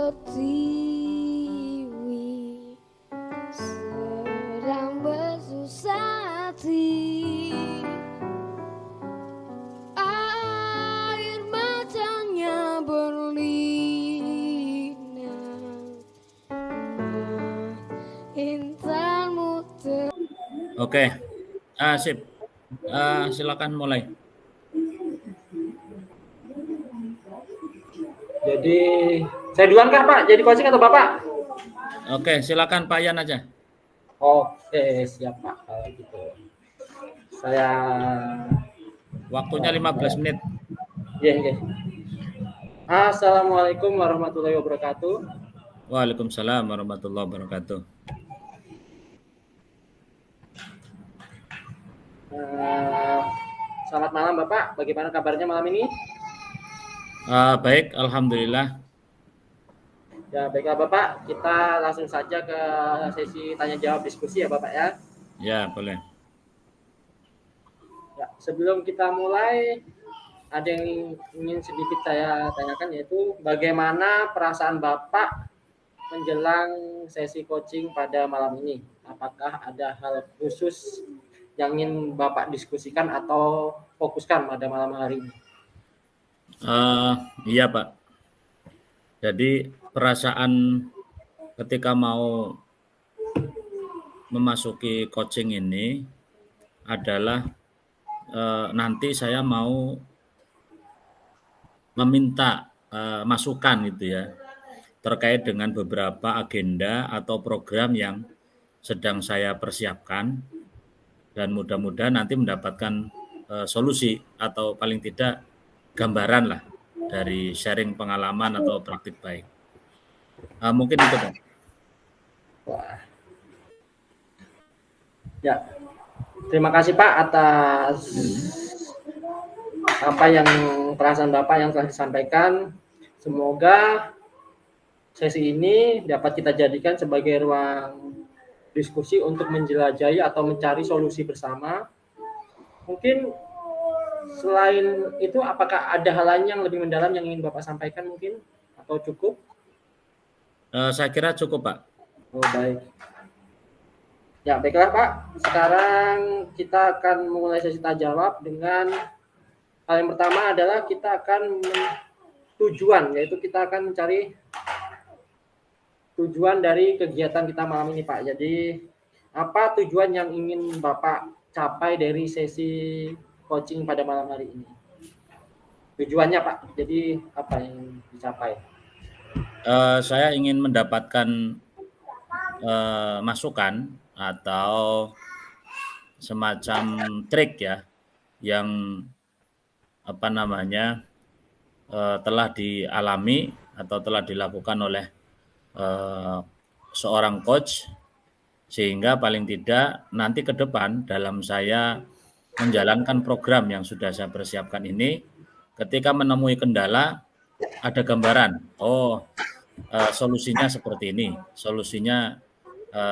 pertiwi sedang bersusah hati, air matanya berlinang, intanmu Oke, sip. Silakan mulai. Jadi saya duluan kah Pak? Jadi coaching atau Bapak? Oke, silakan Pak Yan aja. Oke, siap Pak. Kalau gitu. Saya Waktunya 15 menit. Iya. Assalamualaikum warahmatullahi wabarakatuh. Waalaikumsalam warahmatullahi wabarakatuh. Selamat malam Bapak. Bagaimana kabarnya malam ini? Baik, alhamdulillah. Ya, baiklah Bapak. Kita langsung saja ke sesi tanya jawab diskusi ya Bapak ya. Ya, boleh. Ya, sebelum kita mulai, ada yang ingin sedikit saya tanyakan, yaitu bagaimana perasaan Bapak menjelang sesi coaching pada malam ini? Apakah ada hal khusus yang ingin Bapak diskusikan atau fokuskan pada malam hari ini? Iya Pak. Jadi perasaan ketika mau memasuki coaching ini adalah nanti saya mau meminta masukan gitu ya, terkait dengan beberapa agenda atau program yang sedang saya persiapkan, dan mudah-mudahan nanti mendapatkan solusi atau paling tidak gambaran lah dari sharing pengalaman atau praktik baik. Mungkin itu Pak. Wah. Ya, terima kasih Pak atas apa yang perasaan Bapak yang telah disampaikan. Semoga sesi ini dapat kita jadikan sebagai ruang diskusi untuk menjelajahi atau mencari solusi bersama. Mungkin selain itu, apakah ada hal lain yang lebih mendalam yang ingin Bapak sampaikan mungkin? Atau cukup? Saya kira cukup Pak. Oh, baik. Ya, baiklah Pak. Sekarang kita akan mulai sesi tanya jawab dengan hal yang pertama adalah kita akan tujuan, yaitu kita akan mencari tujuan dari kegiatan kita malam ini Pak. Jadi apa tujuan yang ingin Bapak capai dari sesi coaching pada malam hari ini? Tujuannya Pak, jadi apa yang dicapai? Saya ingin mendapatkan masukan atau semacam trik ya, yang telah dialami atau telah dilakukan oleh seorang coach, sehingga paling tidak nanti ke depan dalam saya menjalankan program yang sudah saya persiapkan ini, ketika menemui kendala ada gambaran, solusinya seperti ini, solusinya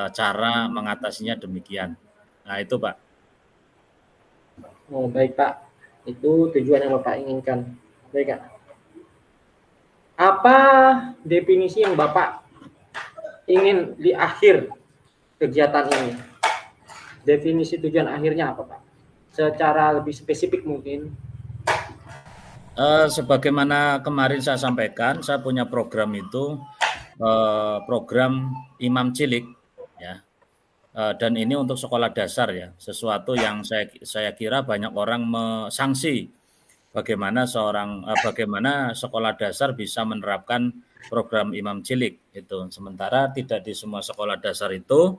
cara mengatasinya demikian. Nah itu Pak. Oh, baik Pak, itu tujuan yang Bapak inginkan. Baik Kak. Apa definisi yang Bapak ingin di akhir kegiatan ini? Definisi tujuan akhirnya apa Pak? Secara lebih spesifik mungkin. Sebagaimana kemarin saya sampaikan, saya punya program itu program Imam Cilik ya, dan ini untuk sekolah dasar ya, sesuatu yang saya kira banyak orang mesangsi bagaimana sekolah dasar bisa menerapkan program Imam Cilik itu, sementara tidak di semua sekolah dasar itu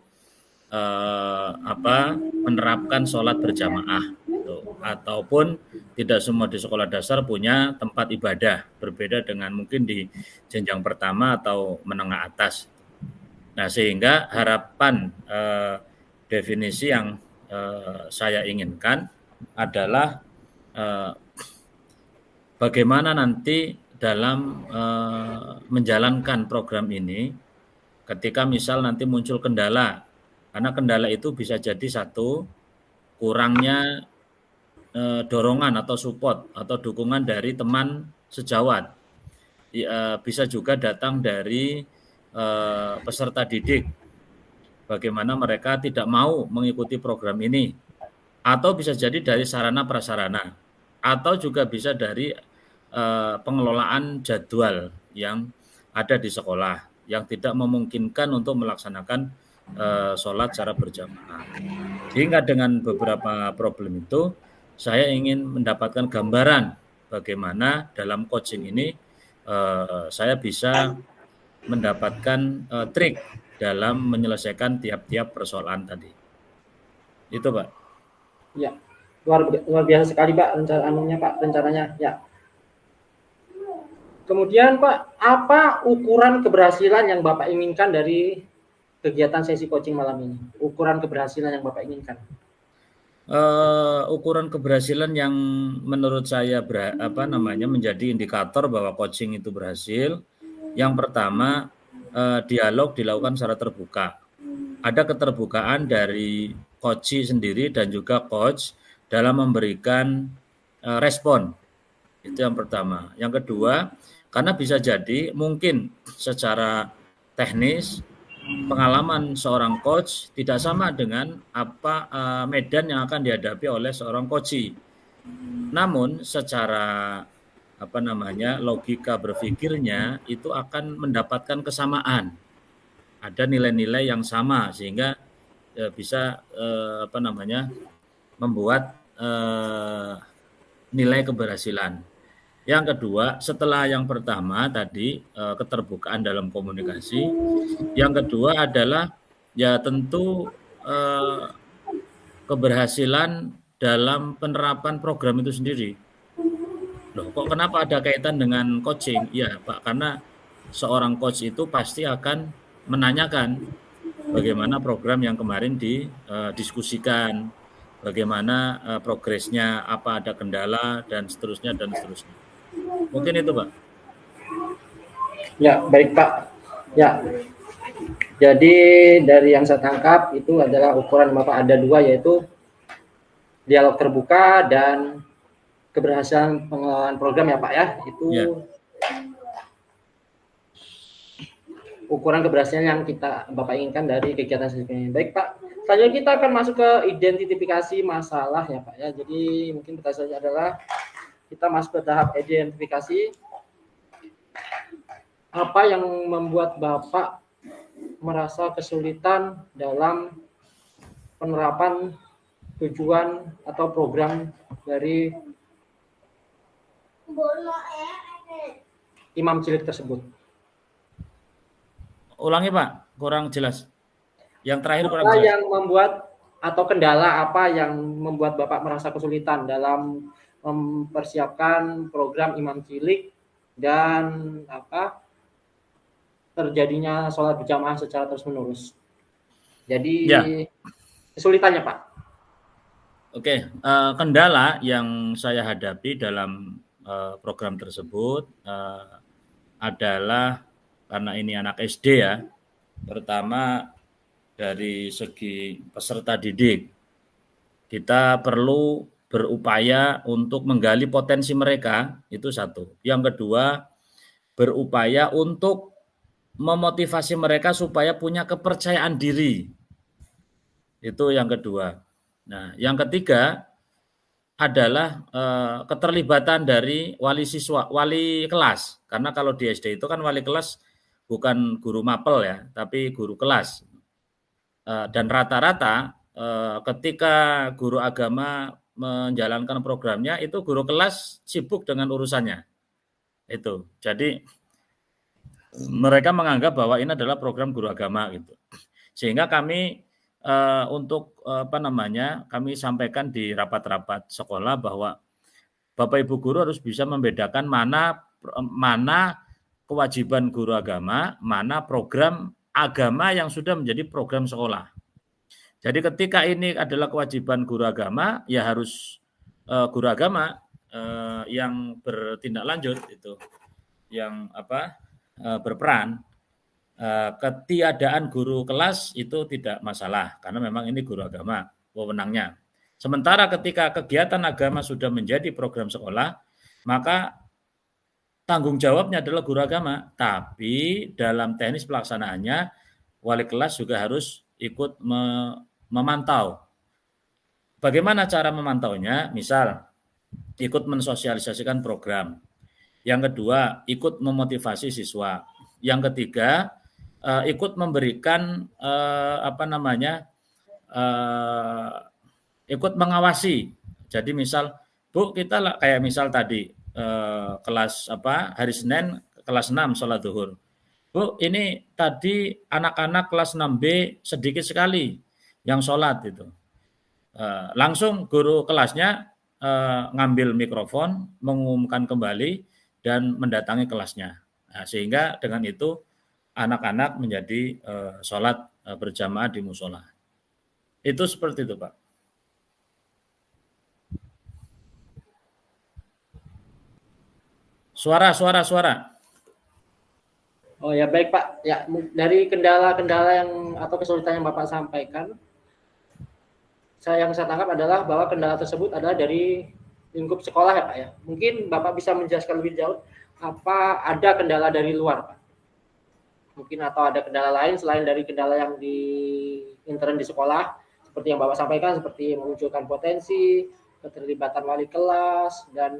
menerapkan sholat berjamaah gitu, ataupun tidak semua di sekolah dasar punya tempat ibadah, berbeda dengan mungkin di jenjang pertama atau menengah atas. Nah, sehingga harapan definisi yang saya inginkan adalah bagaimana nanti dalam menjalankan program ini, ketika misal nanti muncul kendala, karena kendala itu bisa jadi satu, kurangnya dorongan atau support atau dukungan dari teman sejawat bisa juga datang dari peserta didik. Bagaimana mereka tidak mau mengikuti program ini, atau bisa jadi dari sarana prasarana, atau juga bisa dari pengelolaan jadwal yang ada di sekolah yang tidak memungkinkan untuk melaksanakan sholat secara berjamaah. Sehingga dengan beberapa problem itu, saya ingin mendapatkan gambaran bagaimana dalam coaching ini saya bisa mendapatkan trik dalam menyelesaikan tiap-tiap persoalan tadi. Itu, Pak. Ya, luar biasa sekali Pak rencananya. Ya. Kemudian Pak, apa ukuran keberhasilan yang Bapak inginkan dari kegiatan sesi coaching malam ini? Ukuran keberhasilan yang Bapak inginkan? Ukuran keberhasilan yang menurut saya menjadi indikator bahwa coaching itu berhasil. Yang pertama, dialog dilakukan secara terbuka. Ada keterbukaan dari coach sendiri dan juga coach dalam memberikan respon. Itu yang pertama. Yang kedua, karena bisa jadi mungkin secara teknis pengalaman seorang coach tidak sama dengan apa medan yang akan dihadapi oleh seorang coach. Namun secara logika berpikirnya itu akan mendapatkan kesamaan. Ada nilai-nilai yang sama sehingga bisa membuat nilai keberhasilan. Yang kedua, setelah yang pertama tadi keterbukaan dalam komunikasi, yang kedua adalah ya tentu keberhasilan dalam penerapan program itu sendiri. Loh, kok kenapa ada kaitan dengan coaching? Ya, Pak, karena seorang coach itu pasti akan menanyakan bagaimana program yang kemarin didiskusikan, bagaimana progresnya, apa ada kendala dan seterusnya dan seterusnya. Mungkin itu, Pak. Ya, baik Pak. Ya. Jadi dari yang saya tangkap itu adalah ukuran Bapak ada dua, yaitu dialog terbuka dan keberhasilan pengelolaan program ya Pak ya. Itu ya. Ukuran keberhasilan yang Bapak inginkan dari kegiatan ini. Baik Pak. Selanjutnya kita akan masuk ke identifikasi masalah ya Pak ya. Jadi mungkin pertanyaannya adalah kita masuk ke tahap identifikasi. Apa yang membuat Bapak merasa kesulitan dalam penerapan tujuan atau program dari imam cilik tersebut? Ulangi Pak, kurang jelas. Yang terakhir kurang jelas. Yang membuat atau kendala apa yang membuat Bapak merasa kesulitan dalam mempersiapkan program imam cilik dan terjadinya sholat berjamaah secara terus-menerus? Jadi kesulitannya Pak. Oke, kendala yang saya hadapi dalam program tersebut adalah karena ini anak SD ya. Pertama dari segi peserta didik, kita perlu berupaya untuk menggali potensi mereka, itu satu. Yang kedua, berupaya untuk memotivasi mereka supaya punya kepercayaan diri. Itu yang kedua. Nah, yang ketiga adalah keterlibatan dari wali kelas. Karena kalau di SD itu kan wali kelas bukan guru mapel ya, tapi guru kelas. Dan rata-rata ketika guru agama menjalankan programnya, itu guru kelas sibuk dengan urusannya. Itu. Jadi mereka menganggap bahwa ini adalah program guru agama gitu. Sehingga kami kami sampaikan di rapat-rapat sekolah bahwa Bapak Ibu guru harus bisa membedakan mana kewajiban guru agama, mana program agama yang sudah menjadi program sekolah. Jadi ketika ini adalah kewajiban guru agama, ya harus guru agama yang bertindak lanjut itu, yang berperan. Ketiadaan guru kelas itu tidak masalah karena memang ini guru agama wewenangnya. Sementara ketika kegiatan agama sudah menjadi program sekolah, maka tanggung jawabnya adalah guru agama, tapi dalam teknis pelaksanaannya wali kelas juga harus ikut memantau. Bagaimana cara memantaunya? Misal ikut mensosialisasikan program. Yang kedua, ikut memotivasi siswa. Yang ketiga, ikut memberikan ikut mengawasi. Jadi misal, Bu, kita kayak misal tadi kelas hari Senin kelas 6 sholat zuhur. Bu, ini tadi anak-anak kelas 6B sedikit sekali yang sholat itu. Langsung guru kelasnya ngambil mikrofon, mengumumkan kembali dan mendatangi kelasnya. Nah, sehingga dengan itu anak-anak menjadi sholat berjamaah di musola. Itu seperti itu, Pak. Suara. Oh ya, baik Pak. Ya, dari kendala-kendala yang atau kesulitan yang Bapak sampaikan, yang saya tangkap adalah bahwa kendala tersebut adalah dari lingkup sekolah ya Pak ya. Mungkin Bapak bisa menjelaskan lebih jauh apa ada kendala dari luar Pak? Mungkin atau ada kendala lain selain dari kendala yang di intern di sekolah, seperti yang Bapak sampaikan, seperti memunculkan potensi, keterlibatan wali kelas, dan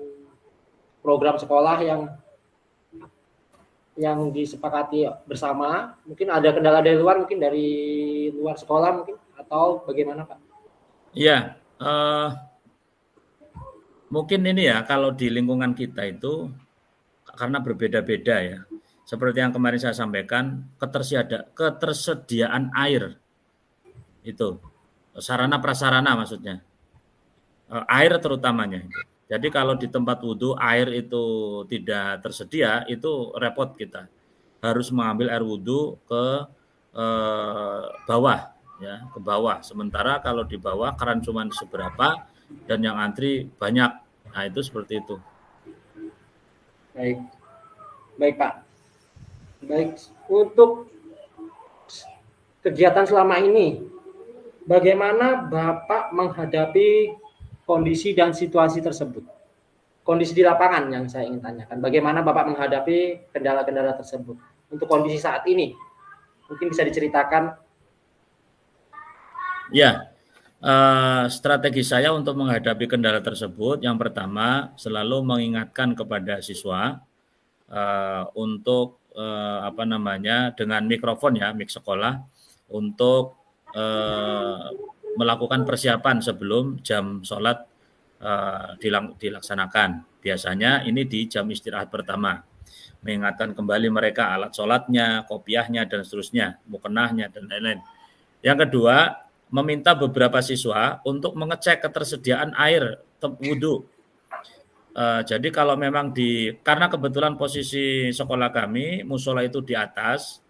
program sekolah yang disepakati bersama. Mungkin ada kendala dari luar, mungkin dari luar sekolah mungkin, atau bagaimana Pak? Iya, mungkin ini ya kalau di lingkungan kita itu karena berbeda-beda ya. Seperti yang kemarin saya sampaikan, ketersediaan air itu sarana prasarana maksudnya, air terutamanya itu. Jadi kalau di tempat wudhu air itu tidak tersedia, itu repot kita. Harus mengambil air wudhu ke bawah, ya, ke bawah. Sementara kalau di bawah keran cuma seberapa dan yang antri banyak. Nah, itu seperti itu. Baik Pak. Baik, untuk kegiatan selama ini, bagaimana Bapak menghadapi kondisi dan situasi tersebut? Kondisi di lapangan yang saya ingin tanyakan. Bagaimana Bapak menghadapi kendala-kendala tersebut? Untuk kondisi saat ini, mungkin bisa diceritakan. Ya, strategi saya untuk menghadapi kendala tersebut, yang pertama selalu mengingatkan kepada siswa untuk dengan mikrofon ya, mik sekolah, untuk melakukan persiapan sebelum jam sholat dilaksanakan. Biasanya ini di jam istirahat pertama. Mengingatkan kembali mereka alat sholatnya, kopiahnya, dan seterusnya, mukenahnya, dan lain-lain. Yang kedua, meminta beberapa siswa untuk mengecek ketersediaan air wudhu. Jadi kalau memang karena kebetulan posisi sekolah kami, musola itu di atas,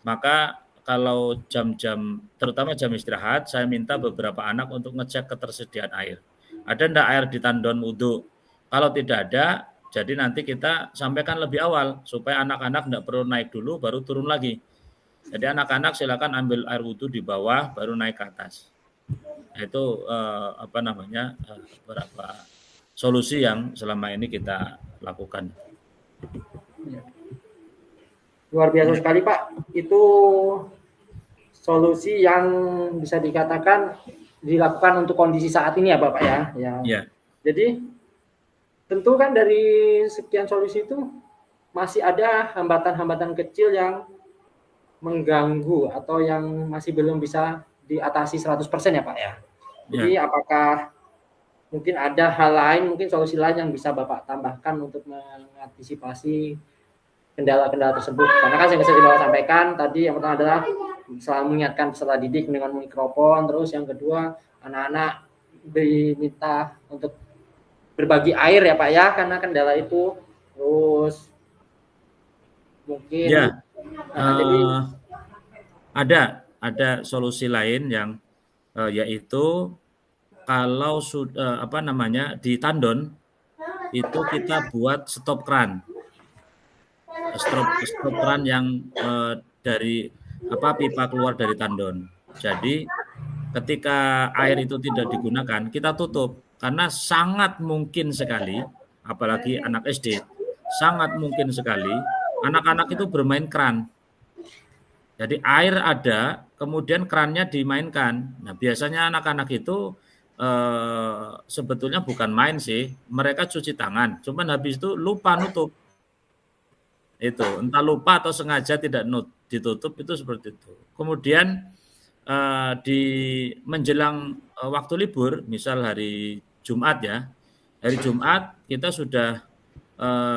maka kalau jam-jam, terutama jam istirahat, saya minta beberapa anak untuk ngecek ketersediaan air. Ada enggak air di tandon wudhu? Kalau tidak ada, jadi nanti kita sampaikan lebih awal, supaya anak-anak enggak perlu naik dulu, baru turun lagi. Jadi anak-anak silakan ambil air wudhu di bawah, baru naik ke atas. Itu beberapa solusi yang selama ini kita lakukan. Luar biasa sekali Pak. Itu solusi yang bisa dikatakan dilakukan untuk kondisi saat ini ya Bapak ya. Ya. Jadi tentu kan dari sekian solusi itu masih ada hambatan-hambatan kecil yang mengganggu atau yang masih belum bisa diatasi 100% ya Pak ya. Jadi apakah mungkin ada hal lain, mungkin solusi lain yang bisa Bapak tambahkan untuk mengantisipasi kendala-kendala tersebut? Karena kan yang bisa Bapak sampaikan tadi, yang pertama adalah selalu mengingatkan peserta didik dengan mikrofon, terus yang kedua anak-anak diminta untuk berbagi air ya Pak ya, karena kendala itu. Terus mungkin jadi ada solusi lain yang yaitu kalau di tandon itu kita buat stop kran yang dari pipa keluar dari tandon. Jadi ketika air itu tidak digunakan, kita tutup, karena sangat mungkin sekali, apalagi anak SD, sangat mungkin sekali anak-anak itu bermain keran. Jadi air ada, kemudian kerannya dimainkan. Nah, biasanya anak-anak itu sebetulnya bukan main sih, mereka cuci tangan. Cuman habis itu lupa nutup. Itu, entah lupa atau sengaja tidak ditutup, itu seperti itu. Kemudian di menjelang waktu libur, misal hari Jumat ya, hari Jumat kita sudah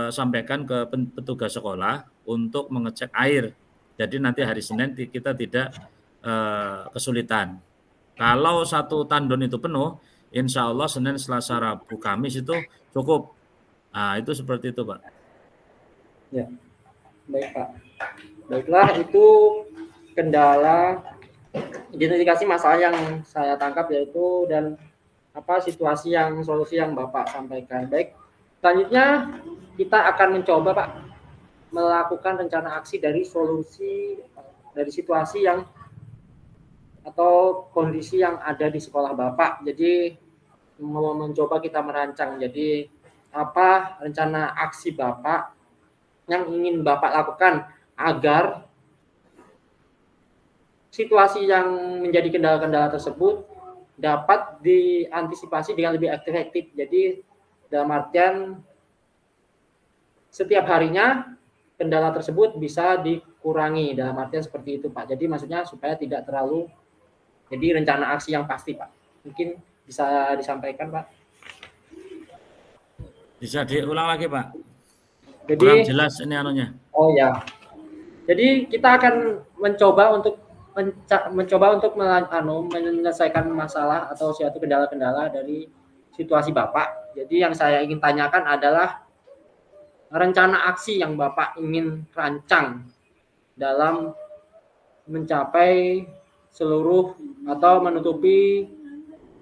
sampaikan ke petugas sekolah untuk mengecek air. Jadi nanti hari Senin kita tidak kesulitan. Kalau satu tandon itu penuh, insya Allah Senin, Selasa, Rabu, Kamis itu cukup. Nah, itu seperti itu, Pak. Ya, baik Pak. Baiklah, itu kendala identifikasi masalah yang saya tangkap yaitu dan situasi yang solusi yang Bapak sampaikan. Baik, selanjutnya kita akan mencoba Pak melakukan rencana aksi dari situasi yang atau kondisi yang ada di sekolah Bapak. Jadi mau mencoba kita merancang. Jadi apa rencana aksi Bapak yang ingin Bapak lakukan agar situasi yang menjadi kendala-kendala tersebut dapat diantisipasi dengan lebih efektif. Jadi dalam artian setiap harinya kendala tersebut bisa dikurangi, dalam artian seperti itu Pak. Jadi maksudnya supaya tidak terlalu jadi rencana aksi yang pasti Pak. Mungkin bisa disampaikan Pak. Bisa diulang lagi Pak. Jadi kurang jelas ini anunya. Oh ya. Jadi kita akan mencoba untuk menyelesaikan masalah atau suatu kendala-kendala dari situasi Bapak. Jadi yang saya ingin tanyakan adalah rencana aksi yang Bapak ingin rancang dalam mencapai seluruh atau menutupi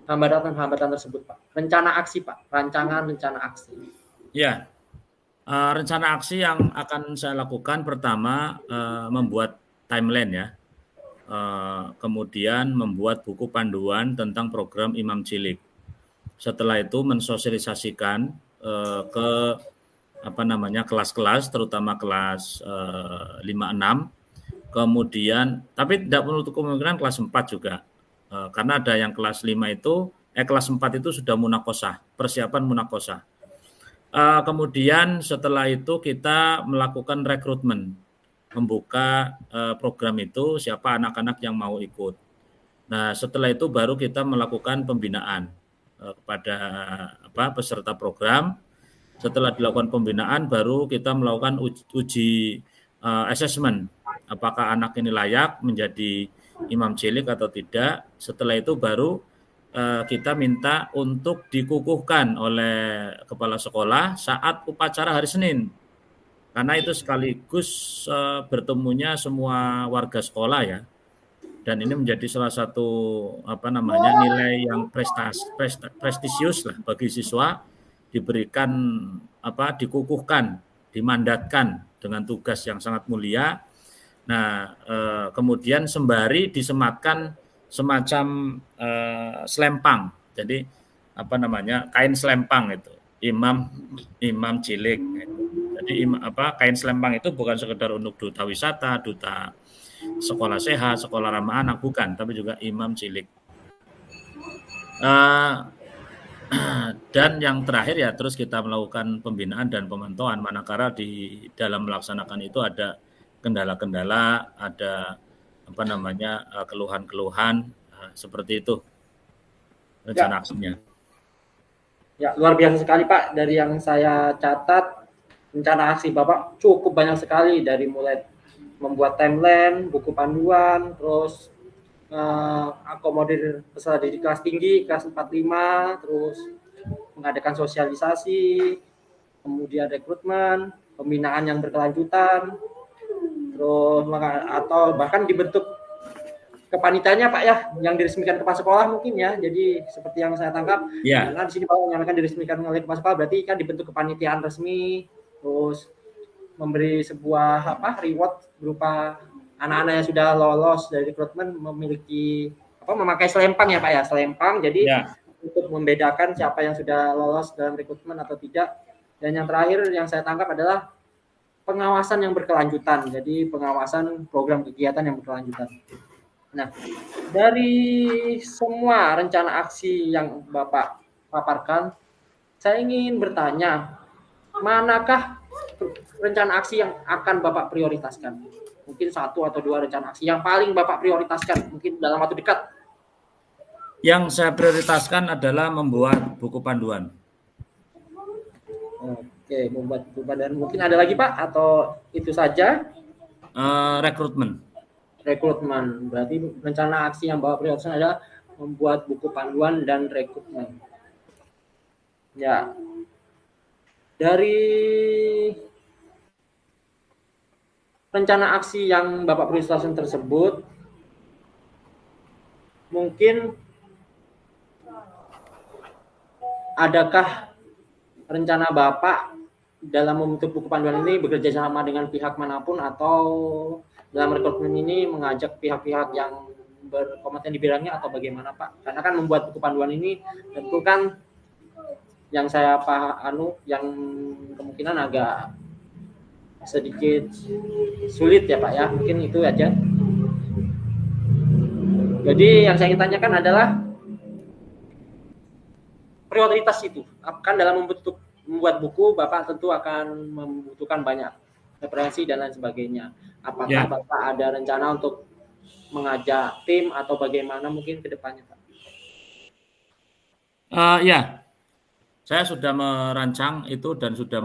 hambatan-hambatan tersebut, Pak. Rencana aksi, Pak. Rancangan rencana aksi. Ya. Rencana aksi yang akan saya lakukan pertama membuat timeline ya. Kemudian membuat buku panduan tentang program Imam Cilik. Setelah itu mensosialisasikan ke kelas-kelas, terutama kelas 5-6. Kemudian, tapi tidak menutup kemungkinan kelas 4 juga. Karena ada yang kelas 5 itu, kelas 4 itu sudah munakosah, persiapan munakosah. Kemudian setelah itu kita melakukan rekrutmen, membuka program itu siapa anak-anak yang mau ikut. Nah, setelah itu baru kita melakukan pembinaan kepada peserta program. Setelah dilakukan pembinaan, baru kita melakukan uji assessment, apakah anak ini layak menjadi imam cilik atau tidak. Setelah itu baru kita minta untuk dikukuhkan oleh kepala sekolah saat upacara hari Senin. Karena itu sekaligus bertemunya semua warga sekolah ya. Dan ini menjadi salah satu nilai yang prestisius lah bagi siswa, diberikan dikukuhkan, dimandatkan dengan tugas yang sangat mulia. Nah, kemudian sembari disematkan semacam selempang. Jadi kain selempang itu imam cilik. Jadi kain selempang itu bukan sekedar untuk duta wisata, duta sekolah sehat, sekolah ramah anak, bukan, tapi juga imam cilik. Dan yang terakhir ya terus kita melakukan pembinaan dan pemantauan manakala di dalam melaksanakan itu ada kendala-kendala, ada keluhan-keluhan seperti itu rencana aksinya. Ya, luar biasa sekali Pak. Dari yang saya catat, rencana aksi Bapak cukup banyak sekali, dari mulai membuat timeline, buku panduan, terus akomodir peserta didik kelas tinggi, kelas 45, terus mengadakan sosialisasi, kemudian rekrutmen, pembinaan yang berkelanjutan, terus atau bahkan dibentuk kepanitiaannya Pak ya, yang diresmikan kepala sekolah mungkin ya. Jadi seperti yang saya tangkap, karena di sini Pak menyatakan diresmikan oleh kepala sekolah, berarti kan dibentuk kepanitiaan resmi, terus memberi sebuah reward berupa anak-anak yang sudah lolos dari rekrutmen memiliki memakai selempang ya Pak ya, selempang. Jadi untuk membedakan siapa yang sudah lolos dalam rekrutmen atau tidak, Dan yang terakhir yang saya tangkap adalah pengawasan yang berkelanjutan. Jadi pengawasan program kegiatan yang berkelanjutan. Nah, dari semua rencana aksi yang Bapak paparkan, saya ingin bertanya, manakah rencana aksi yang akan Bapak prioritaskan? Mungkin 1 atau 2 rencana aksi yang paling Bapak prioritaskan, mungkin dalam waktu dekat. Yang saya prioritaskan adalah membuat buku panduan. Oke, membuat buku panduan. Mungkin ada lagi Pak, atau itu saja? Rekrutmen. Rekrutmen. Berarti rencana aksi yang Bapak prioritaskan adalah membuat buku panduan dan rekrutmen. Ya. Dari rencana aksi yang Bapak prioritaskan tersebut, mungkin adakah rencana Bapak dalam membentuk buku panduan ini bekerja sama dengan pihak manapun, atau dalam rekrutmen ini mengajak pihak-pihak yang berkompeten di bidangnya, atau bagaimana Pak? Karena kan membuat buku panduan ini tentu kan yang saya yang kemungkinan agak sedikit sulit ya Pak ya, mungkin itu aja. Jadi yang saya ingin tanyakan adalah prioritas itu. Kan dalam membuat buku Bapak tentu akan membutuhkan banyak referensi dan lain sebagainya. Apakah Bapak ada rencana untuk mengajak tim atau bagaimana mungkin ke depannya Pak? Ya, saya sudah merancang itu dan sudah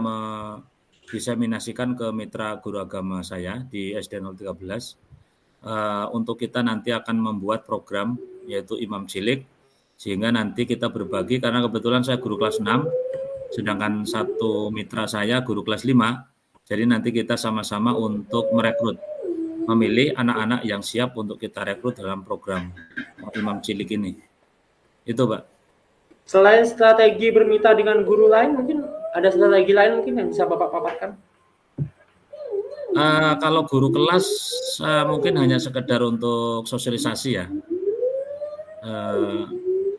diseminasikan ke mitra guru agama saya di SD 013. Untuk kita nanti akan membuat program yaitu Imam Cilik, sehingga nanti kita berbagi, karena kebetulan saya guru kelas 6, sedangkan satu mitra saya guru kelas 5, jadi nanti kita sama-sama untuk merekrut, memilih anak-anak yang siap untuk kita rekrut dalam program Imam Cilik ini. Itu Pak. Selain strategi bermitra dengan guru lain, mungkin ada strategi lain mungkin yang bisa Bapak paparkan? Kalau guru kelas mungkin hanya sekedar untuk sosialisasi ya,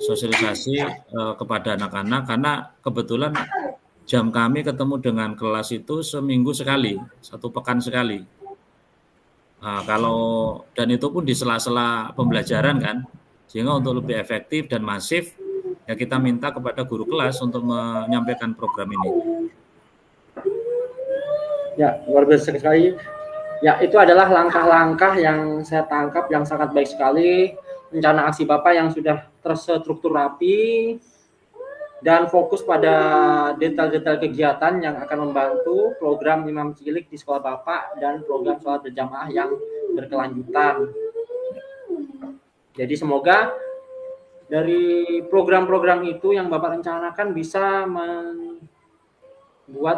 sosialisasi kepada anak-anak, karena kebetulan jam kami ketemu dengan kelas itu seminggu sekali, 1 pekan sekali. Dan itu pun di sela-sela pembelajaran kan, sehingga untuk lebih efektif dan masif ya kita minta kepada guru kelas untuk menyampaikan program ini. Ya, luar biasa sekali. Ya, itu adalah langkah-langkah yang saya tangkap yang sangat baik sekali. Rencana aksi Bapak yang sudah terstruktur rapi dan fokus pada detail-detail kegiatan yang akan membantu program Imam Cilik di sekolah Bapak dan program sholat berjamaah yang berkelanjutan. Jadi semoga dari program-program itu yang Bapak rencanakan bisa membuat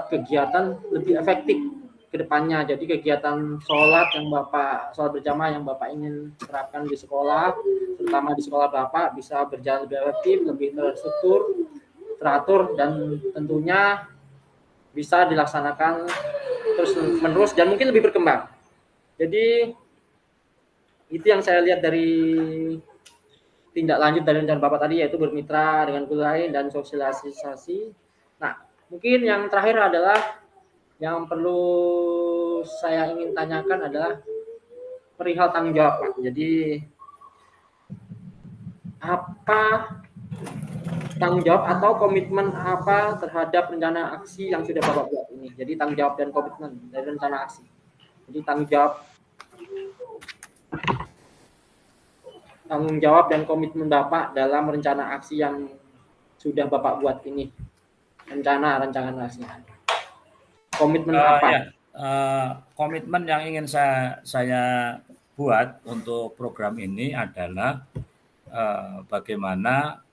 kegiatan lebih efektif ke depannya. Jadi kegiatan sholat berjamaah yang Bapak ingin terapkan di sekolah, terutama di sekolah Bapak, bisa berjalan lebih efektif, lebih terstruktur, teratur, dan tentunya bisa dilaksanakan terus-menerus dan mungkin lebih berkembang. Jadi itu yang saya lihat dari tindak lanjut dari rencana Bapak tadi, yaitu bermitra dengan guru lain dan sosialisasi. Nah, mungkin yang terakhir adalah yang perlu saya ingin tanyakan adalah perihal tanggung jawab, Pak. Jadi apa tanggung jawab atau komitmen apa terhadap rencana aksi yang sudah Bapak buat ini? Jadi tanggung jawab dan komitmen dari rencana aksi. Jadi tanggung jawab dan komitmen Bapak dalam rencana aksi yang sudah Bapak buat ini. Rancangan aksi. Komitmen apa? Ya, komitmen yang ingin saya buat untuk program ini adalah bagaimana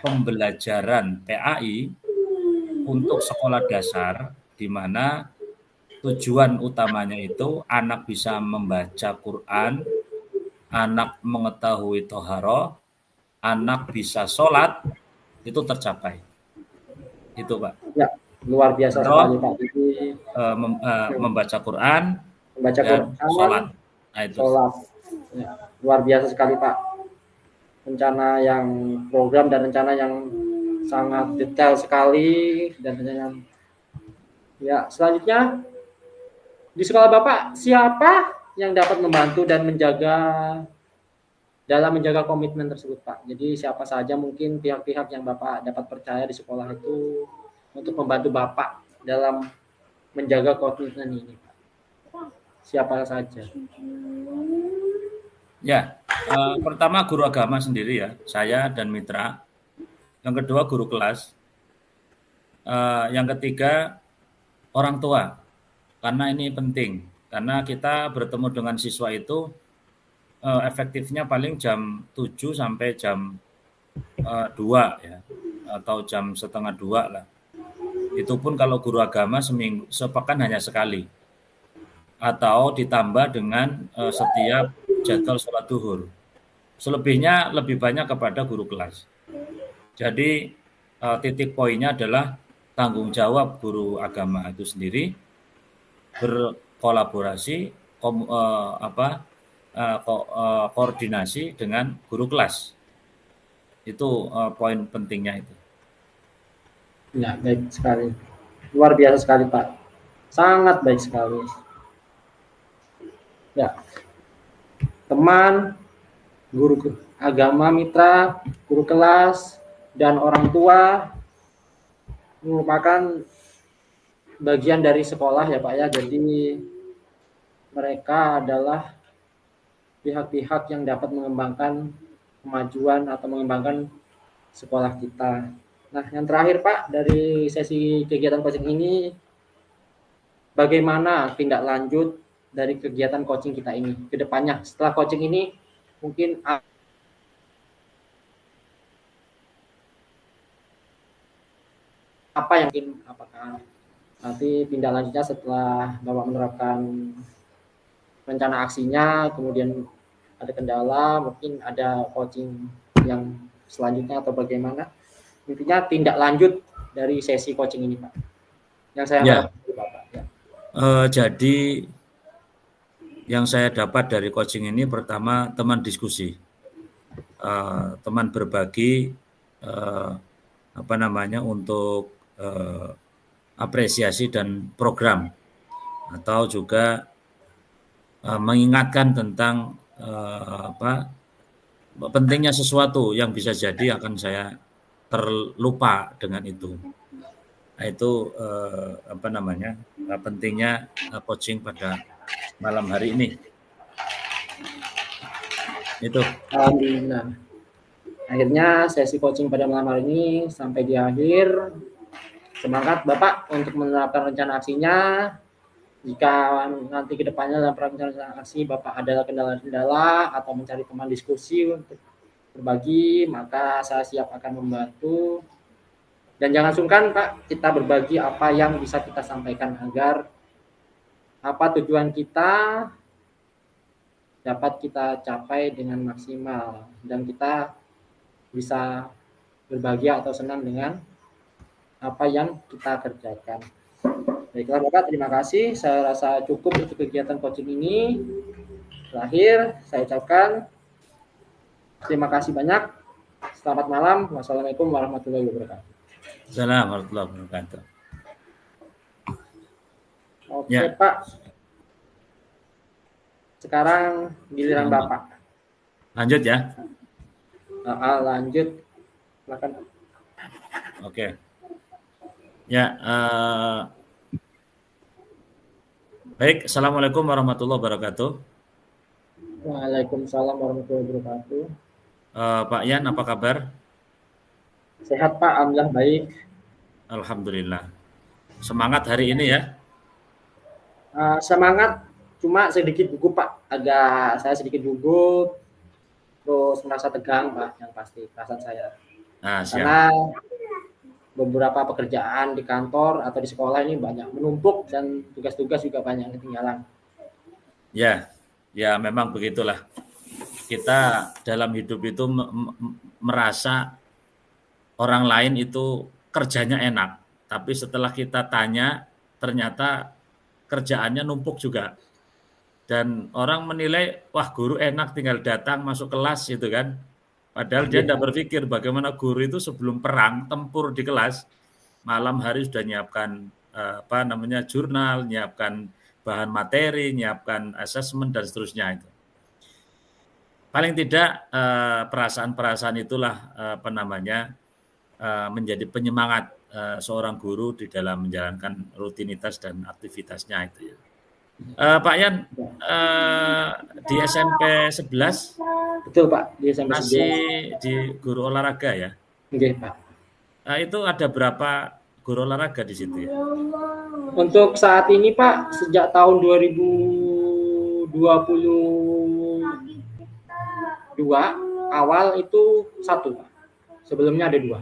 pembelajaran PAI untuk sekolah dasar, di mana tujuan utamanya itu anak bisa membaca Quran, anak mengetahui toharoh, anak bisa sholat, itu tercapai. Itu Pak. Ya, luar biasa sekali Pak. Jadi membaca Quran, sholat. Nah, itu. Sholat. Ya, luar biasa sekali Pak. Program dan rencana yang sangat detail sekali dan yang Ya, selanjutnya di sekolah Bapak siapa yang dapat membantu dan menjaga komitmen tersebut, Pak? Jadi siapa saja mungkin pihak-pihak yang Bapak dapat percaya di sekolah itu untuk membantu Bapak dalam menjaga komitmen ini, Pak? Siapa saja? Ya, pertama guru agama sendiri ya, saya dan mitra. Yang kedua guru kelas. Yang ketiga orang tua, karena ini penting. Karena kita bertemu dengan siswa itu efektifnya paling jam 7 sampai jam 2 ya, atau jam setengah 2 lah. Itu pun kalau guru agama sepekan hanya sekali. Atau ditambah dengan setiap jadwal sholat duhur. Selebihnya lebih banyak kepada guru kelas. Jadi titik poinnya adalah tanggung jawab guru agama itu sendiri berkolaborasi koordinasi dengan guru kelas. Itu poin pentingnya itu. Ya, baik sekali. Luar biasa sekali, Pak. Sangat baik sekali. Ya. Teman, guru agama mitra, guru kelas, dan orang tua merupakan bagian dari sekolah ya Pak ya. Jadi mereka adalah pihak-pihak yang dapat mengembangkan kemajuan atau mengembangkan sekolah kita. Nah, yang terakhir Pak, dari sesi kegiatan coaching ini, bagaimana tindak lanjut dari kegiatan coaching kita ini ke depannya? Setelah coaching ini, mungkin apa yang apakah nanti tindak lanjutnya setelah Bapak menerapkan rencana aksinya, kemudian ada kendala, mungkin ada coaching yang selanjutnya atau bagaimana? Intinya tindak lanjut dari sesi coaching ini, Pak. Yang saya harapkan dari Bapak. Ya. Jadi yang saya dapat dari coaching ini pertama teman diskusi, teman berbagi untuk apresiasi dan program, atau juga mengingatkan tentang pentingnya sesuatu yang bisa jadi akan saya terlupa dengan itu. Nah, itu pentingnya coaching pada malam hari ini. Itu. Alhamdulillah. Akhirnya sesi coaching pada malam hari ini sampai di akhir. Semangat Bapak untuk menerapkan rencana aksinya. Jika nanti ke depannya dalam rencana aksi Bapak ada kendala-kendala atau mencari teman diskusi untuk berbagi, maka saya siap akan membantu. Dan jangan sungkan Pak, kita berbagi apa yang bisa kita sampaikan agar apa tujuan kita dapat kita capai dengan maksimal dan kita bisa berbahagia atau senang dengan apa yang kita kerjakan. Baiklah Bapak, terima kasih. Saya rasa cukup untuk kegiatan coaching ini. Terakhir, saya ucapkan terima kasih banyak. Selamat malam. Wassalamualaikum warahmatullahi wabarakatuh. Assalamualaikum warahmatullahi wabarakatuh. Oke Ya. Pak. Sekarang giliran Bapak. Lanjut ya. Lanjut. Silakan. Oke. Ya. Baik. Assalamualaikum warahmatullahi wabarakatuh. Waalaikumsalam warahmatullahi wabarakatuh. Pak Yan, apa kabar? Sehat Pak, alhamdulillah baik. Alhamdulillah. Semangat hari ini ya. Semangat, cuma sedikit gugup Pak. Saya sedikit gugup, terus merasa tegang Pak, yang pasti perasaan saya. Karena beberapa pekerjaan di kantor atau di sekolah ini banyak menumpuk dan tugas-tugas juga banyak ketinggalan. Ya memang begitulah. Kita dalam hidup itu merasa orang lain itu kerjanya enak, tapi setelah kita tanya ternyata kerjaannya numpuk juga. Dan orang menilai, wah guru enak tinggal datang masuk kelas gitu kan. Padahal dia tidak berpikir bagaimana guru itu sebelum perang tempur di kelas, malam hari sudah nyiapkan jurnal, nyiapkan bahan materi, nyiapkan asesmen dan seterusnya itu. Paling tidak perasaan-perasaan itulah menjadi penyemangat seorang guru di dalam menjalankan rutinitas dan aktivitasnya itu ya. Pak Yan, di SMP 11 Betul Pak, di SMP 11. masih di guru olahraga ya? Oke Pak. Itu ada berapa guru olahraga di situ ya? Untuk saat ini Pak, sejak tahun 2022 awal itu 1 Pak. Sebelumnya ada 2.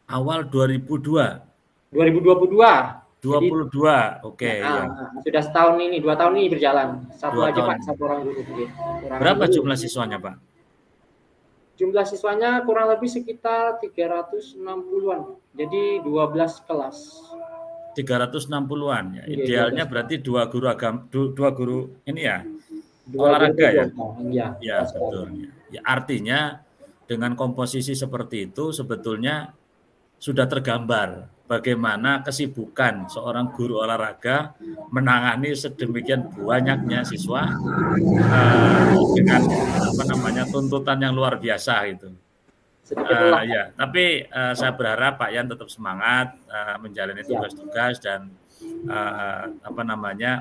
Awal 2022. 2022. 22, oke. Ya. Sudah setahun ini, 2 tahun ini berjalan. 1 2 aja tahun. Pak, 1 orang guru. Berapa jumlah siswanya Pak? Jumlah siswanya kurang lebih sekitar 360-an. Jadi 12 kelas. 360-an ya. Iya, Idealnya 12. berarti 2 guru ini ya. 2 olahraga ya. Iya, Ya, betul. Ya, artinya dengan komposisi seperti itu sebetulnya sudah tergambar bagaimana kesibukan seorang guru olahraga menangani sedemikian banyaknya siswa dengan tuntutan yang luar biasa gitu. Ya, tapi saya berharap Pak Yan tetap semangat menjalani tugas-tugas dan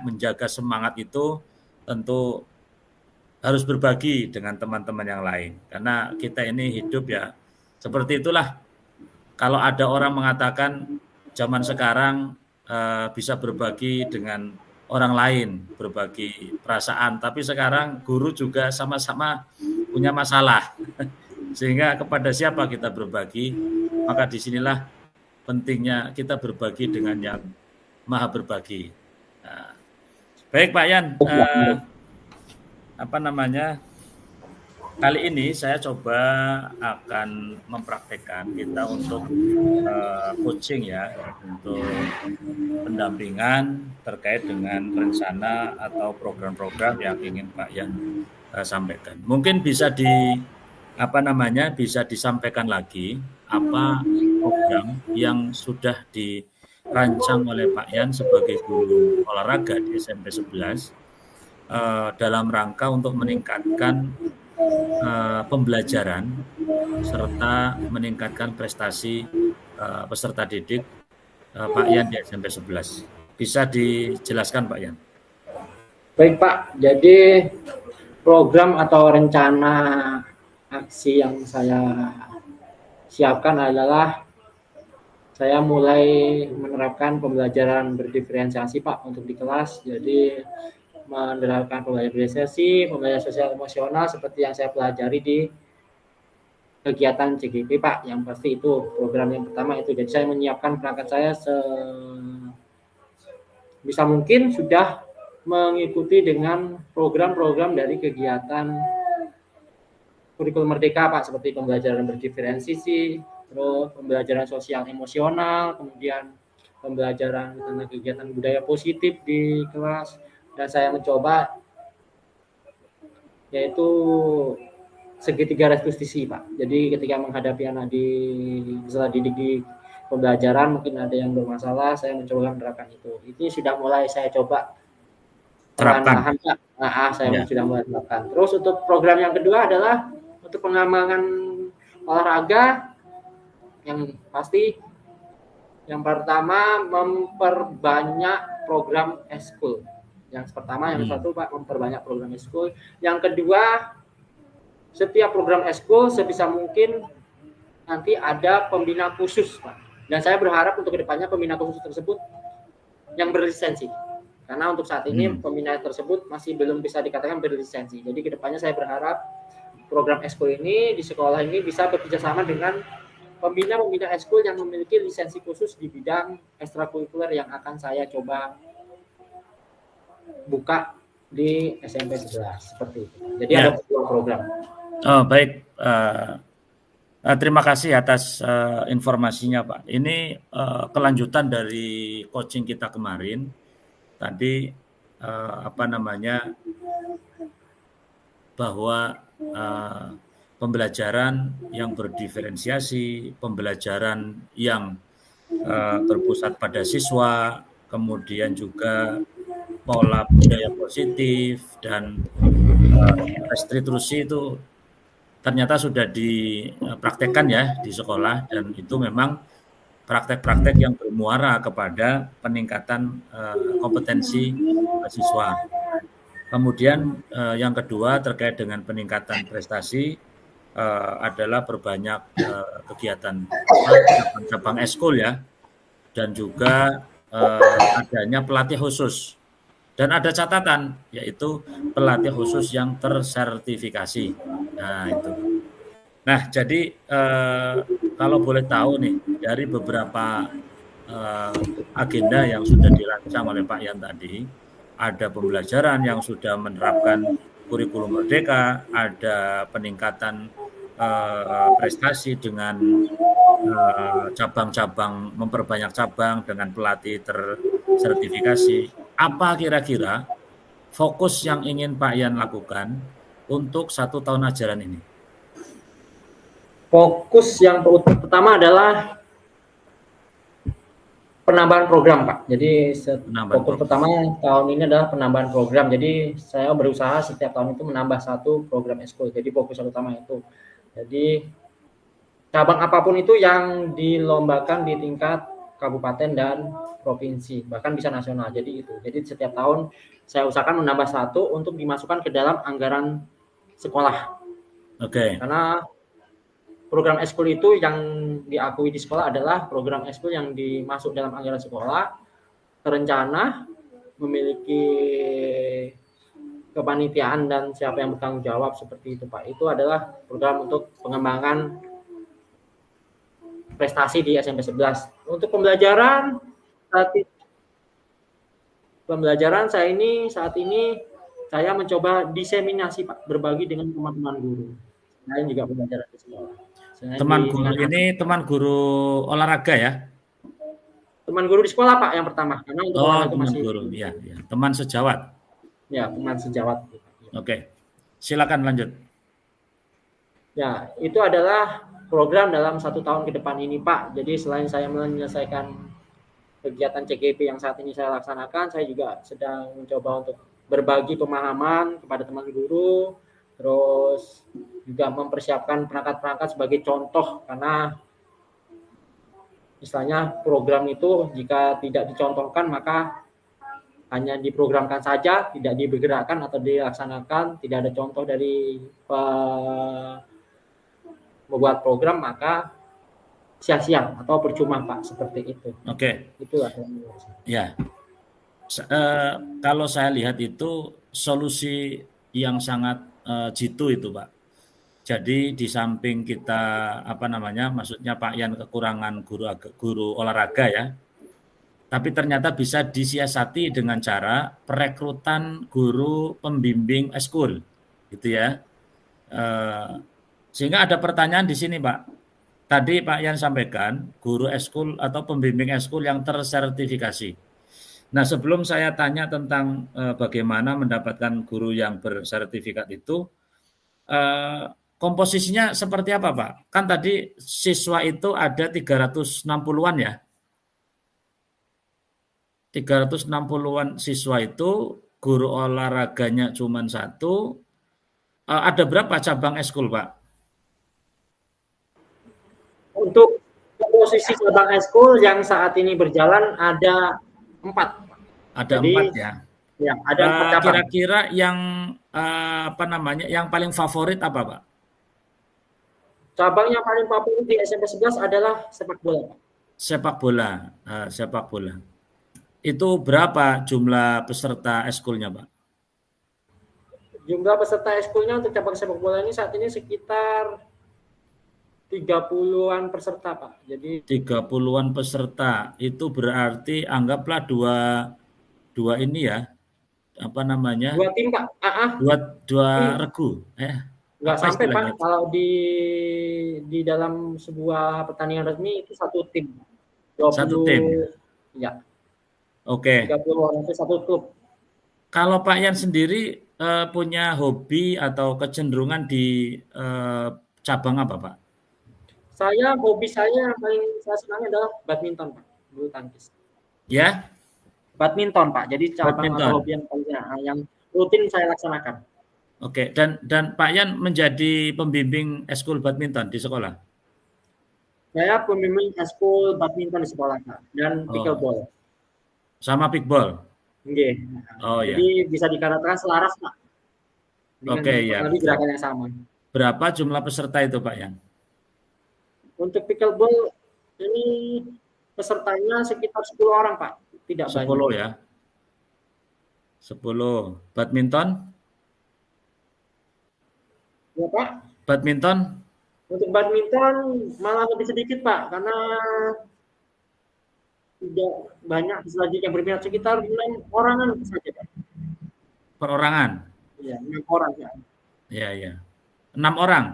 menjaga semangat itu tentu harus berbagi dengan teman-teman yang lain karena kita ini hidup ya seperti itulah. Kalau ada orang mengatakan zaman sekarang bisa berbagi dengan orang lain, berbagi perasaan, tapi sekarang guru juga sama-sama punya masalah. Sehingga kepada siapa kita berbagi, maka disinilah pentingnya kita berbagi dengan yang maha berbagi. Nah, baik Pak Yan, kali ini saya coba akan mempraktekkan kita untuk coaching ya, untuk pendampingan terkait dengan rencana atau program-program yang ingin Pak Yan sampaikan. Mungkin bisa bisa disampaikan lagi apa program yang sudah dirancang oleh Pak Yan sebagai guru olahraga di SMP 11 dalam rangka untuk meningkatkan pembelajaran serta meningkatkan prestasi peserta didik Pak Yan di SMP 11. Bisa dijelaskan Pak Yan? Baik Pak, jadi program atau rencana aksi yang saya siapkan adalah saya mulai menerapkan pembelajaran berdiferensiasi Pak untuk di kelas. Jadi menerapkan pembelajaran berdiferensiasi, pembelajaran sosial emosional seperti yang saya pelajari di kegiatan CGP Pak. Yang pasti itu program yang pertama itu. Jadi saya menyiapkan perangkat saya bisa mungkin sudah mengikuti dengan program-program dari kegiatan kurikulum merdeka Pak, seperti pembelajaran berdiferensiasi, terus pembelajaran sosial emosional, kemudian pembelajaran tentang kegiatan budaya positif di kelas. Dan saya mencoba yaitu segitiga restitusi Pak. Jadi ketika menghadapi anak di peserta didik di pembelajaran mungkin ada yang bermasalah, saya mencoba menerapkan itu. Itu sudah mulai saya coba terapkan. Saya sudah mulai terapkan. Terus untuk program yang kedua adalah untuk pengembangan olahraga yang pasti yang pertama memperbanyak program eskul. Yang pertama yang satu Pak memperbanyak program eskul. Yang kedua setiap program eskul sebisa mungkin nanti ada pembina khusus Pak. Dan saya berharap untuk kedepannya pembina khusus tersebut yang berlisensi. Karena untuk saat ini pembina tersebut masih belum bisa dikatakan berlisensi. Jadi kedepannya saya berharap program eskul ini di sekolah ini bisa bekerjasama dengan pembina-pembina eskul yang memiliki lisensi khusus di bidang ekstrakurikuler yang akan saya coba buka di SMP 11 seperti itu. Jadi ada program. Oh, baik. Terima kasih atas informasinya Pak. Ini kelanjutan dari coaching kita kemarin. Tadi bahwa pembelajaran yang berdiferensiasi, pembelajaran yang terpusat pada siswa, kemudian juga pola budaya positif dan restitusi itu ternyata sudah dipraktekkan ya di sekolah, dan itu memang praktek-praktek yang bermuara kepada peningkatan kompetensi siswa. Kemudian yang kedua terkait dengan peningkatan prestasi adalah berbanyak kegiatan cabang eskul ya, dan juga adanya pelatih khusus. Dan ada catatan, yaitu pelatih khusus yang tersertifikasi. Nah, itu. Nah, jadi kalau boleh tahu nih, dari beberapa agenda yang sudah dirancang oleh Pak Yan tadi, ada pembelajaran yang sudah menerapkan kurikulum merdeka, ada peningkatan prestasi dengan cabang-cabang, memperbanyak cabang dengan pelatih tersertifikasi. Apa kira-kira fokus yang ingin Pak Yan lakukan untuk 1 tahun ajaran ini? Fokus yang pertama adalah penambahan program, Pak. Jadi fokus pertama tahun ini adalah penambahan program. Jadi saya berusaha setiap tahun itu menambah 1 program eskul. Jadi fokus utama itu. Jadi cabang apapun itu yang dilombakan di tingkat kabupaten dan provinsi, bahkan bisa nasional. Jadi itu. Jadi setiap tahun saya usahakan menambah 1 untuk dimasukkan ke dalam anggaran sekolah. Oke. Karena program eskul itu yang diakui di sekolah adalah program eskul yang dimasuk dalam anggaran sekolah, terencana, memiliki kepanitiaan dan siapa yang bertanggung jawab seperti itu, Pak. Itu adalah program untuk pengembangan prestasi di SMP 11. Untuk pembelajaran saat ini saya mencoba diseminasi, Pak, berbagi dengan teman-teman guru. Saya juga belajar di sekolah. Teman guru olahraga ya? Teman guru di sekolah, Pak, yang pertama. Karena untuk olahraga teman guru, ya. Teman sejawat. Ya, teman sejawat. Oke, silakan lanjut. Ya, itu adalah program dalam 1 tahun ke depan ini, Pak. Jadi selain saya menyelesaikan kegiatan CGP yang saat ini saya laksanakan, saya juga sedang mencoba untuk berbagi pemahaman kepada teman guru, terus juga mempersiapkan perangkat-perangkat sebagai contoh, karena misalnya program itu jika tidak dicontohkan maka hanya diprogramkan saja, tidak dibergerakkan atau dilaksanakan, tidak ada contoh dari membuat program, maka sia-sia atau percuma, Pak, seperti itu. Oke. Itulah. Ya. Kalau saya lihat itu solusi yang sangat jitu itu, Pak. Jadi di samping kita maksudnya Pak Yan kekurangan guru olahraga ya, tapi ternyata bisa disiasati dengan cara perekrutan guru pembimbing eskul, gitu ya. Sehingga ada pertanyaan di sini, Pak. Tadi Pak Yan sampaikan guru eskul atau pembimbing eskul yang tersertifikasi. Nah, sebelum saya tanya tentang bagaimana mendapatkan guru yang bersertifikat itu, komposisinya seperti apa, Pak? Kan tadi siswa itu ada 360-an ya. 360-an siswa itu, guru olahraganya cuma 1. Ada berapa cabang eskul, Pak? Untuk komposisi cabang eskul yang saat ini berjalan ada 4. Ada 4 ya. Ya, ada 4 cabang. Kira-kira yang yang paling favorit apa, Pak? Cabang yang paling favorit di SMP 11 adalah sepak bola, Pak. Sepak bola. Itu berapa jumlah peserta eskulnya, Pak? Jumlah peserta eskulnya untuk cabang sepak bola ini saat ini sekitar 30-an peserta, Pak. Jadi 30-an peserta. Itu berarti anggaplah dua ini ya. 2 tim, Pak. Dua regu. Enggak sampai, Pak. Kalau di dalam sebuah pertandingan resmi itu 1 tim. 20, 1 tim. Ya. Oke. 30 orang itu 1 klub. Kalau Pak Yan sendiri punya hobi atau kecenderungan di cabang apa, Pak? Hobi saya yang paling saya senangi adalah badminton, Pak. Bulu tangkis. Ya? badminton Pak. Jadi cabang Badminton. atau hobi yang rutin saya laksanakan. Oke, dan Pak Yan menjadi pembimbing eskul badminton di sekolah? Saya pembimbing eskul badminton di sekolah Pak, dan pickleball. Sama pickball? Nggih. Oh ya. Jadi bisa dikatakan selaras Pak. Oke, ya. Tapi gerakan yang sama. Berapa jumlah peserta itu Pak Yan? Untuk pickleball ini pesertanya sekitar 10 orang Pak, tidak 10 banyak. ya. 10. Badminton? Ya Pak. Badminton? Untuk badminton malah lebih sedikit Pak, karena tidak banyak peserta yang berminat, sekitar 6 orangan saja Pak. Perorangan? Iya, 6 orang ya. Iya. 6 orang?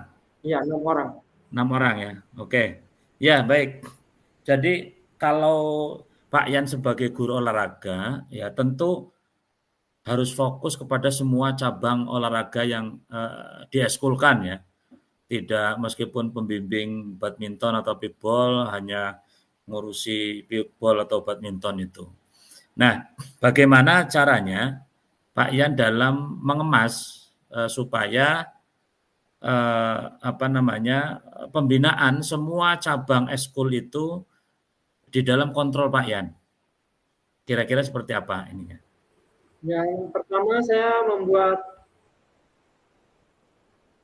Iya, 6 orang. 6 orang ya. Oke. Ya, baik. Jadi kalau Pak Yan sebagai guru olahraga, ya tentu harus fokus kepada semua cabang olahraga yang dieskulkan ya. Tidak meskipun pembimbing badminton atau pickball hanya ngurusi pickball atau badminton itu. Nah, bagaimana caranya Pak Yan dalam mengemas supaya pembinaan semua cabang eskul itu di dalam kontrol Pak Yan? Kira-kira seperti apa ininya? Yang pertama saya membuat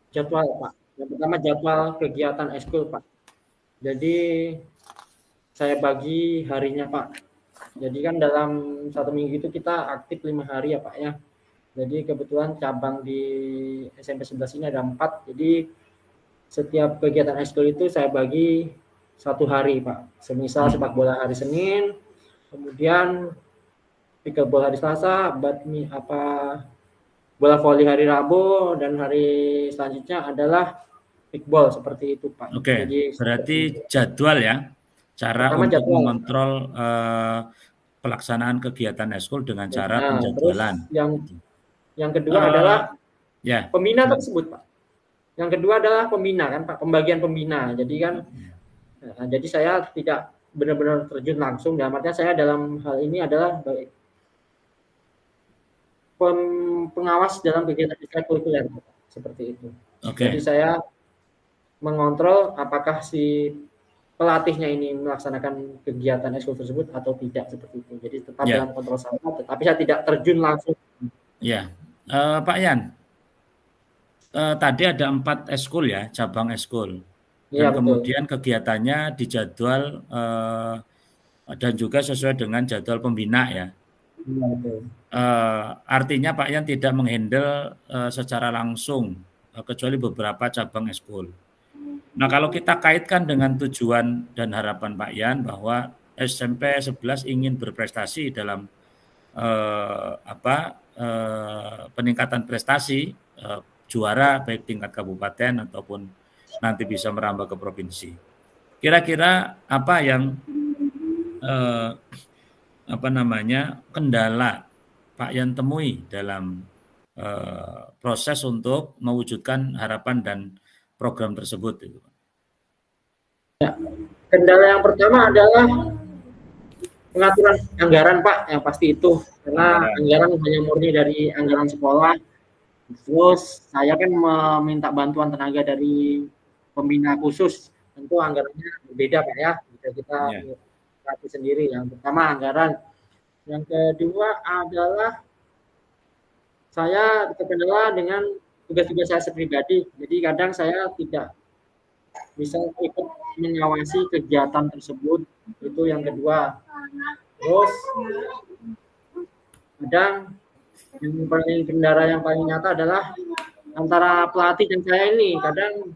jadwal Pak. Yang pertama jadwal kegiatan eskul Pak. Jadi saya bagi harinya Pak. Jadi kan dalam 1 minggu itu kita aktif 5 hari ya Pak ya. Jadi kebetulan cabang di SMP 11 ini ada 4. Jadi setiap kegiatan eskul itu saya bagi 1 hari Pak. Semisal sepak bola hari Senin, kemudian pickleball hari Selasa, bola voli hari Rabu, dan hari selanjutnya adalah pickball, seperti itu Pak. Oke, jadi, berarti jadwal ya, cara pertama untuk jadwal. mengontrol pelaksanaan kegiatan eskul dengan cara penjadwalan. Terus yang kedua adalah pembina tersebut Pak. Yang kedua adalah pembina kan Pak, pembagian pembina. Jadi kan, jadi saya tidak benar-benar terjun langsung. Dalam artinya saya dalam hal ini adalah pengawas dalam kegiatan ekstrakurikuler seperti itu. Oke. Jadi saya mengontrol apakah si pelatihnya ini melaksanakan kegiatan eskul tersebut atau tidak, seperti itu. Jadi tetap dalam kontrol saya, tetapi saya tidak terjun langsung. Ya, Pak Yan, tadi ada 4 eskul ya, cabang eskul. Dan kemudian kegiatannya dijadwal dan juga sesuai dengan jadwal pembina ya. Artinya Pak Yan tidak menghandle secara langsung kecuali beberapa cabang eskul. Nah, kalau kita kaitkan dengan tujuan dan harapan Pak Yan bahwa SMP 11 ingin berprestasi dalam peningkatan prestasi, juara baik tingkat kabupaten ataupun nanti bisa merambah ke provinsi. Kira-kira apa yang kendala Pak Yan temui dalam proses untuk mewujudkan harapan dan program tersebut? Ya, kendala yang pertama adalah pengaturan anggaran Pak, yang pasti itu, karena anggaran hanya murni dari anggaran sekolah. Terus saya kan meminta bantuan tenaga dari pembina khusus, tentu anggarannya berbeda Pak ya, kita latih sendiri. Yang pertama anggaran, yang kedua adalah saya terkendala dengan tugas-tugas saya pribadi. Jadi kadang saya tidak bisa ikut mengawasi kegiatan tersebut, itu yang kedua. Terus kadang kendala yang paling nyata adalah antara pelatih dan saya ini kadang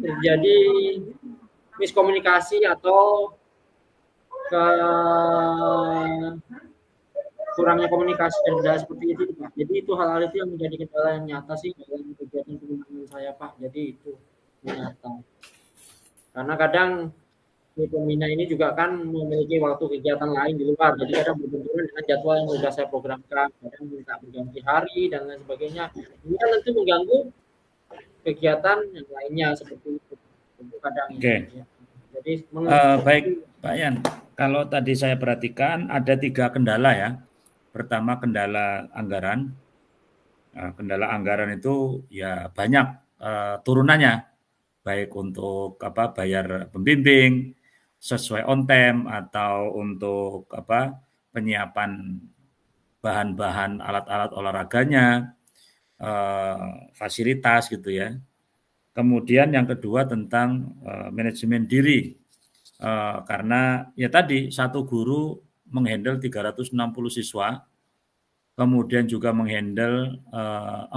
terjadi miskomunikasi atau kurangnya komunikasi dan kendala seperti itu Pak. Jadi itu hal-hal itu yang menjadi kendala yang nyata sih dalam kegiatan pembinaan saya Pak. Jadi itu nyata. Karena kadang pembina ini juga kan memiliki waktu kegiatan lain di luar, jadi kadang berbenturan dengan jadwal yang sudah saya programkan, kadang minta berganti hari dan lain sebagainya. Ini kan tentu mengganggu kegiatan yang lainnya seperti itu. Kadang. Oke. Ya. Jadi baik Pak Yan, kalau tadi saya perhatikan ada 3 kendala ya. pertama kendala anggaran. Kendala anggaran itu ya banyak turunannya, baik untuk bayar pembimbing sesuai on time atau untuk penyiapan bahan-bahan alat-alat olahraganya, fasilitas gitu ya. Kemudian yang kedua tentang manajemen diri, karena ya tadi satu guru menghandle 360 siswa, kemudian juga menghandle 4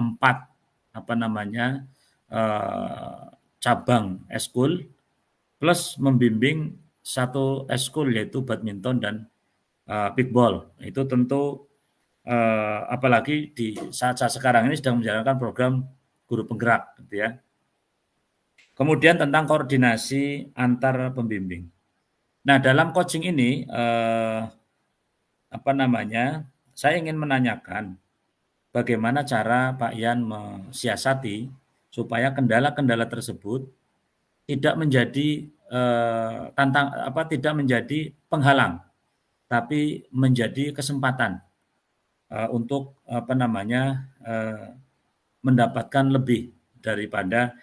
cabang eskul plus membimbing satu eskul yaitu badminton dan pickball. Itu tentu apalagi di saat-saat sekarang ini sedang menjalankan program guru penggerak gitu ya. Kemudian tentang koordinasi antar pembimbing. Nah, dalam coaching ini saya ingin menanyakan bagaimana cara Pak Yan mensiasati supaya kendala-kendala tersebut tidak menjadi tidak menjadi penghalang, tapi menjadi kesempatan untuk mendapatkan lebih daripada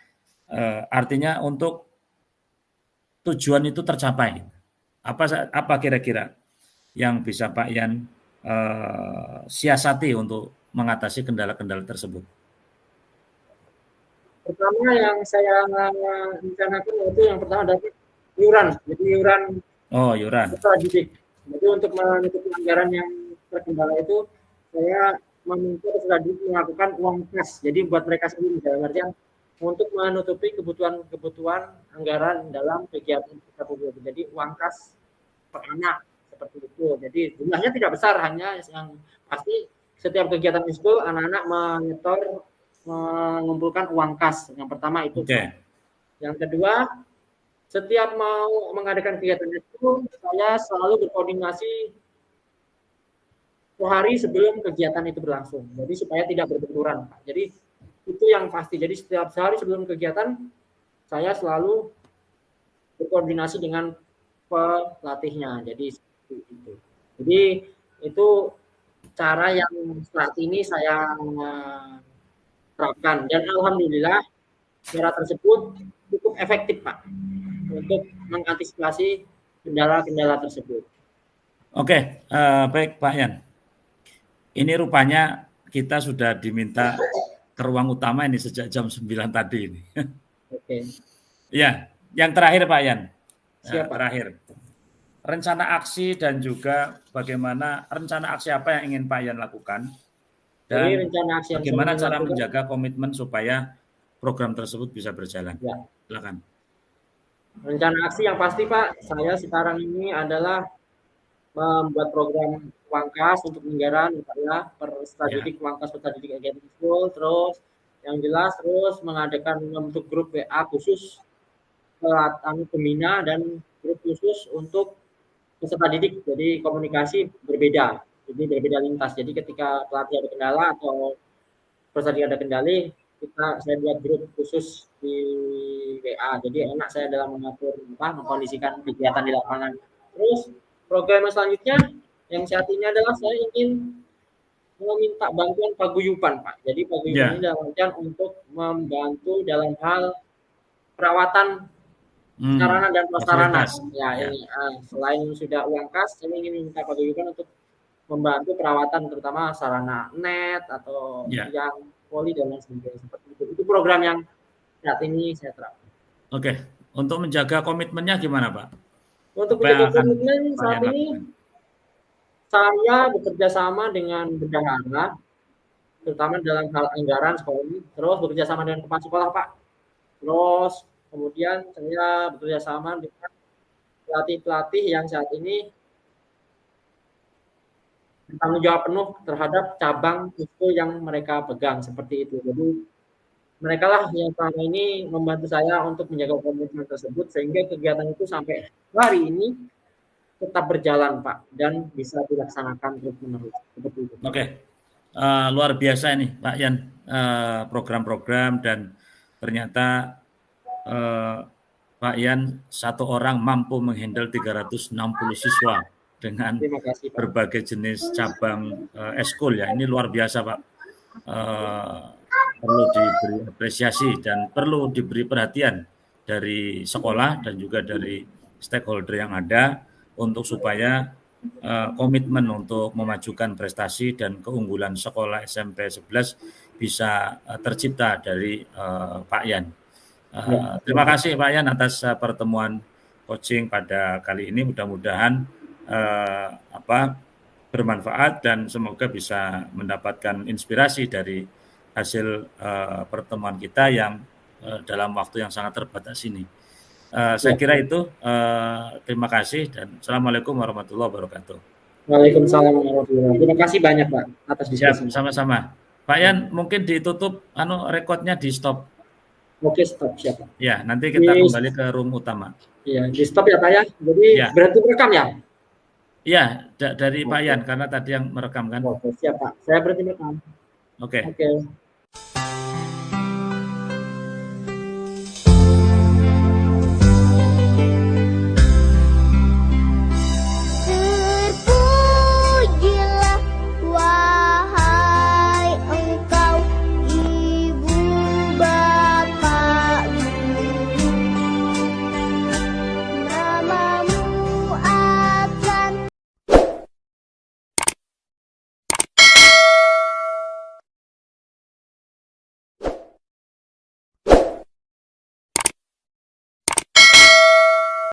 artinya untuk tujuan itu tercapai. Apa kira-kira yang bisa Pak Yan siasati untuk mengatasi kendala-kendala tersebut? Pertama yang saya rencanakan yaitu yang pertama adalah iuran. Jadi iuran peserta didik. Jadi untuk menutupi anggaran yang terkendala itu, saya meminta peserta didik melakukan uang kas. Jadi buat mereka sendiri, dalam artian untuk menutupi kebutuhan anggaran dalam kegiatan kita. Jadi uang kas per anak seperti itu. Jadi jumlahnya tidak besar, hanya yang pasti setiap kegiatan itu anak-anak mengumpulkan uang kas. Yang pertama itu. Okay. Yang kedua, setiap mau mengadakan kegiatan itu, saya selalu berkoordinasi sehari sebelum kegiatan itu berlangsung. Jadi supaya tidak berbenturan, Pak. Jadi itu yang pasti. Jadi setiap sehari sebelum kegiatan, saya selalu berkoordinasi dengan pelatihnya. Jadi itu. Jadi itu cara yang saat ini saya terapkan, dan alhamdulillah cara tersebut cukup efektif, Pak, untuk mengantisipasi kendala-kendala tersebut. Oke, baik Pak Yan. Ini rupanya kita sudah diminta ke ruang utama ini sejak jam 9 tadi ini. Oke. Ya, yang terakhir Pak Yan. Siap, Pak. Terakhir. Rencana aksi dan juga bagaimana rencana aksi apa yang ingin Pak Yan lakukan? Dan jadi rencana aksi yang bagaimana cara menjaga komitmen supaya program tersebut bisa berjalan? Ya. Silakan. Rencana aksi yang pasti, Pak, saya sekarang ini adalah membuat program uang kas untuk anggaran, misalnya per didik uang kas peserta didik against school, terus yang jelas terus mengadakan membentuk grup WA khusus pembina dan grup khusus untuk peserta didik. Jadi komunikasi berbeda, jadi berbeda lintas. Jadi ketika pelatih ada kendala atau peserta didik ada kendali, saya buat grup khusus di WA. Jadi enak saya dalam mengatur mengkondisikan kegiatan di lapangan. Terus program selanjutnya yang saat ini adalah saya ingin meminta bantuan paguyuban, Pak. Jadi paguyuban ini dalam artian untuk membantu dalam hal perawatan sarana dan prasarana. Ini selain sudah uang kas, saya ingin minta paguyuban untuk membantu perawatan terutama sarana net atau yang poli dan lain sebagainya seperti itu. Itu program yang saat ini saya terapkan. Oke, untuk menjaga komitmennya gimana, Pak? Untuk menjaga komitmen saat ini saya bekerja sama dengan bendahara, terutama dalam hal anggaran sekolah ini, terus bekerja sama dengan kepala sekolah, Pak. Terus kemudian saya bekerja sama dengan pelatih-pelatih yang saat ini bertanggung jawab penuh terhadap cabang itu yang mereka pegang, seperti itu. Jadi mereka lah yang selama ini membantu saya untuk menjaga komitmen tersebut sehingga kegiatan itu sampai hari ini tetap berjalan, Pak, dan bisa dilaksanakan terus-menerus seperti itu. Oke. Luar biasa ini Pak Yan, program-program, dan ternyata Pak Yan satu orang mampu menghandle 360 siswa dengan Terima kasih Pak. berbagai jenis cabang eskul ya. Ini luar biasa Pak. Perlu diberi apresiasi dan perlu diberi perhatian dari sekolah dan juga dari stakeholder yang ada untuk supaya komitmen untuk memajukan prestasi dan keunggulan sekolah SMP 11 bisa tercipta dari Pak Yan. Terima kasih Pak Yan atas pertemuan coaching pada kali ini. Mudah-mudahan bermanfaat dan semoga bisa mendapatkan inspirasi dari hasil pertemuan kita yang dalam waktu yang sangat terbatas ini. Saya kira itu. Terima kasih dan Assalamualaikum warahmatullahi wabarakatuh. Waalaikumsalam warahmatullahi wabarakatuh. Terima kasih banyak Pak atas diskusinya. Sama-sama. Pak Yan, mungkin ditutup rekodnya di stop. Oke, stop siapa? Ya, nanti kita kembali ke room utama. Iya, di stop ya Pak ya. Jadi berhenti merekam ya? Iya, dari Pak Yan karena tadi yang merekam kan. Oke, siap Pak. Saya berhenti merekam. Oke. Oke.